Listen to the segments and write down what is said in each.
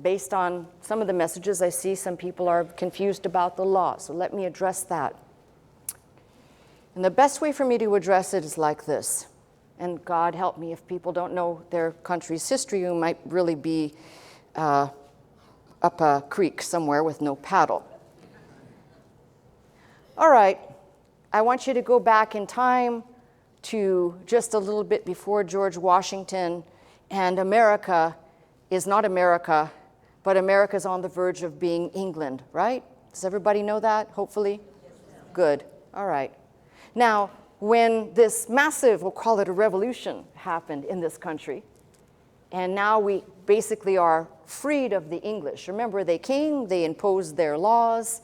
based on some of the messages I see, some people are confused about the law. So let me address that. And the best way for me to address it is like this. And God help me if people don't know their country's history, who might really be up a creek somewhere with no paddle. All right, I want you to go back in time to just a little bit before George Washington, and America is not America, but America's on the verge of being England, right? Does everybody know that, hopefully? Good, all right. Now, when this massive, we'll call it a revolution, happened in this country, and now we basically are freed of the English. Remember, they came, they imposed their laws.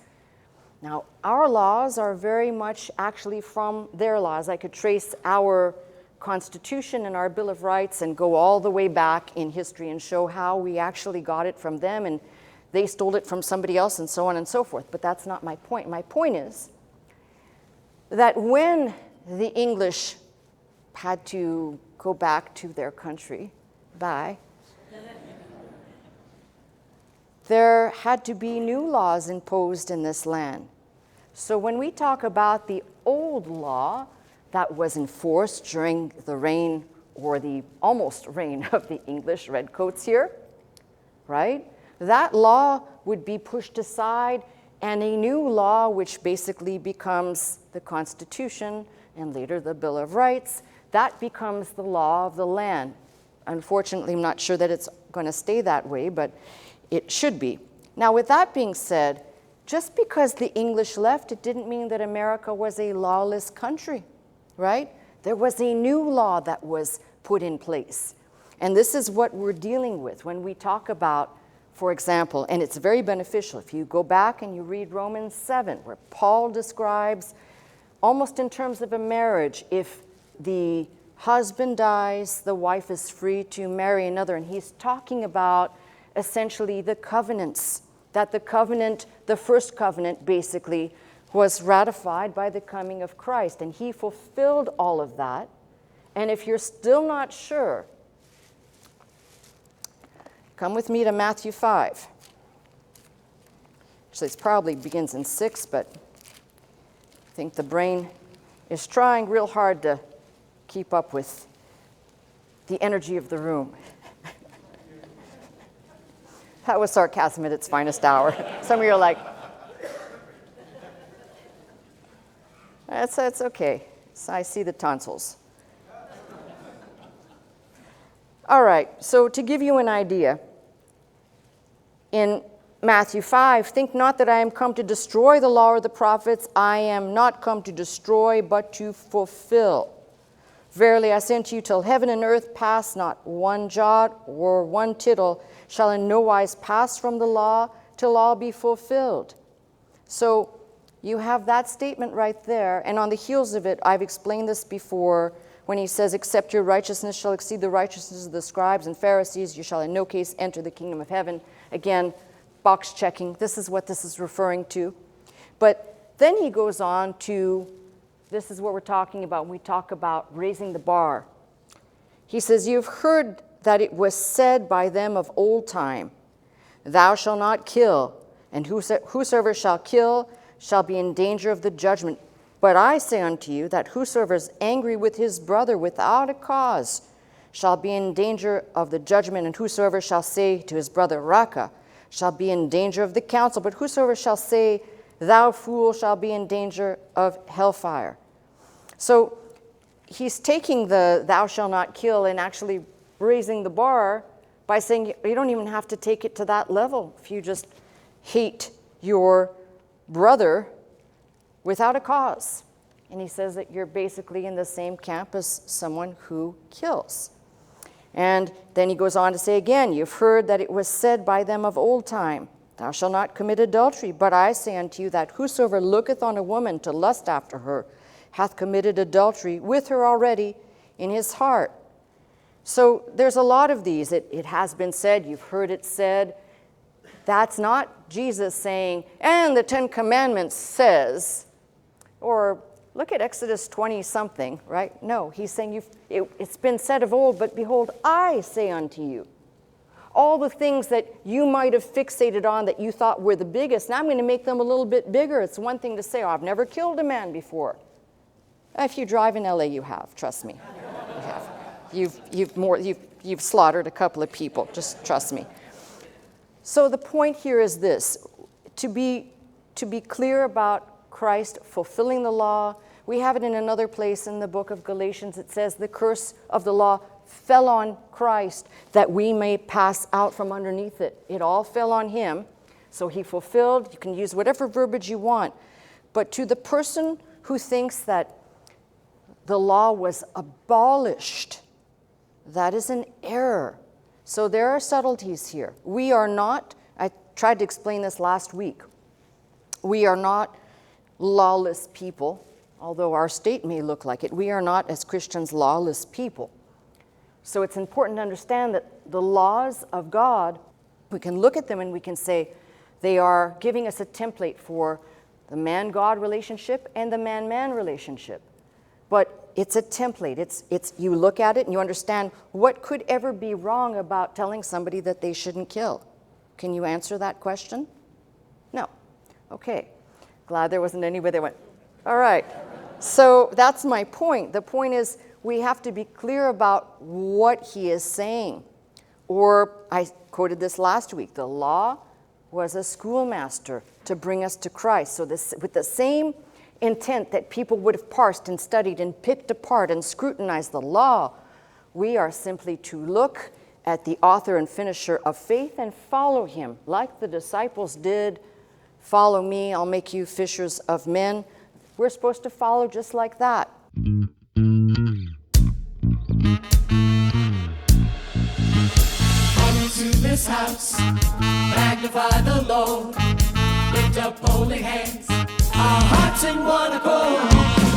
Now, our laws are very much actually from their laws. I could trace our Constitution and our Bill of Rights and go all the way back in history and show how we actually got it from them and they stole it from somebody else and so on and so forth. But that's not my point. My point is that when the English had to go back to their country, there had to be new laws imposed in this land. So when we talk about the old law that was enforced during the reign, or the almost reign, of the English redcoats here, right? That law would be pushed aside, and a new law, which basically becomes the Constitution and later the Bill of Rights, that becomes the law of the land. Unfortunately, I'm not sure that it's going to stay that way, but it should be. Now, with that being said, just because the English left, it didn't mean that America was a lawless country, right? There was a new law that was put in place. And this is what we're dealing with when we talk about, for example, and it's very beneficial if you go back and you read Romans 7, where Paul describes, almost in terms of a marriage, if the husband dies, the wife is free to marry another. And he's talking about essentially the covenants, that the covenant, the first covenant basically, was ratified by the coming of Christ. And he fulfilled all of that. And if you're still not sure, come with me to Matthew 5. Actually, it probably begins in 6, but I think the brain is trying real hard to keep up with the energy of the room. That was sarcasm at its finest hour. Some of you are like, that's okay. So I see the tonsils. All right, so to give you an idea, in Matthew 5, think not that I am come to destroy the law or the prophets. I am not come to destroy, but to fulfill. Verily I say unto you, till heaven and earth pass, not one jot or one tittle shall in no wise pass from the law till all be fulfilled. So you have that statement right there, and on the heels of it, I've explained this before, when he says, except your righteousness shall exceed the righteousness of the scribes and Pharisees, you shall in no case enter the kingdom of heaven. Again, box checking, this is what this is referring to. But then he goes on to, this is what we're talking about when we talk about raising the bar. He says, you've heard that it was said by them of old time, thou shalt not kill, and whosoever shall kill shall be in danger of the judgment. But I say unto you that whosoever is angry with his brother without a cause shall be in danger of the judgment, and whosoever shall say to his brother, Raka, shall be in danger of the council. But whosoever shall say, thou fool, shall be in danger of hellfire. So he's taking the thou shall not kill and actually raising the bar by saying you don't even have to take it to that level if you just hate your brother without a cause. And he says that you're basically in the same camp as someone who kills. And then he goes on to say again, you've heard that it was said by them of old time, thou shalt not commit adultery. But I say unto you that whosoever looketh on a woman to lust after her hath committed adultery with her already in his heart. So there's a lot of these. It has been said, you've heard it said. That's not Jesus saying, and the 10 Commandments says, or look at Exodus 20-something, right? No, he's saying it's been said of old, but behold, I say unto you. All the things that you might have fixated on that you thought were the biggest, now I'm going to make them a little bit bigger. It's one thing to say, oh, I've never killed a man before. If you drive in LA, you have, trust me. You have. You've slaughtered a couple of people, just trust me. So the point here is this, to be clear about Christ fulfilling the law. We have it in another place in the book of Galatians. It says the curse of the law fell on Christ that we may pass out from underneath it. It all fell on him. So he fulfilled. You can use whatever verbiage you want. But to the person who thinks that the law was abolished, that is an error. So there are subtleties here. We are not, I tried to explain this last week, we are not lawless people, although our state may look like it. We are not, as Christians, lawless people. So it's important to understand that the laws of God, we can look at them and we can say they are giving us a template for the man-God relationship and the man-man relationship. But it's a template. It's you look at it and you understand what could ever be wrong about telling somebody that they shouldn't kill. Can you answer that question? No. Okay. Glad there wasn't anybody that went, all right. So that's my point. The point is we have to be clear about what he is saying. Or I quoted this last week, the law was a schoolmaster to bring us to Christ. So this, with the same intent that people would have parsed and studied and picked apart and scrutinized the law, we are simply to look at the author and finisher of faith and follow him, like the disciples did. Follow me, I'll make you fishers of men. We're supposed to follow just like that. Come into this house, magnify the Lord, lift up holy hands, our hearts in one accord.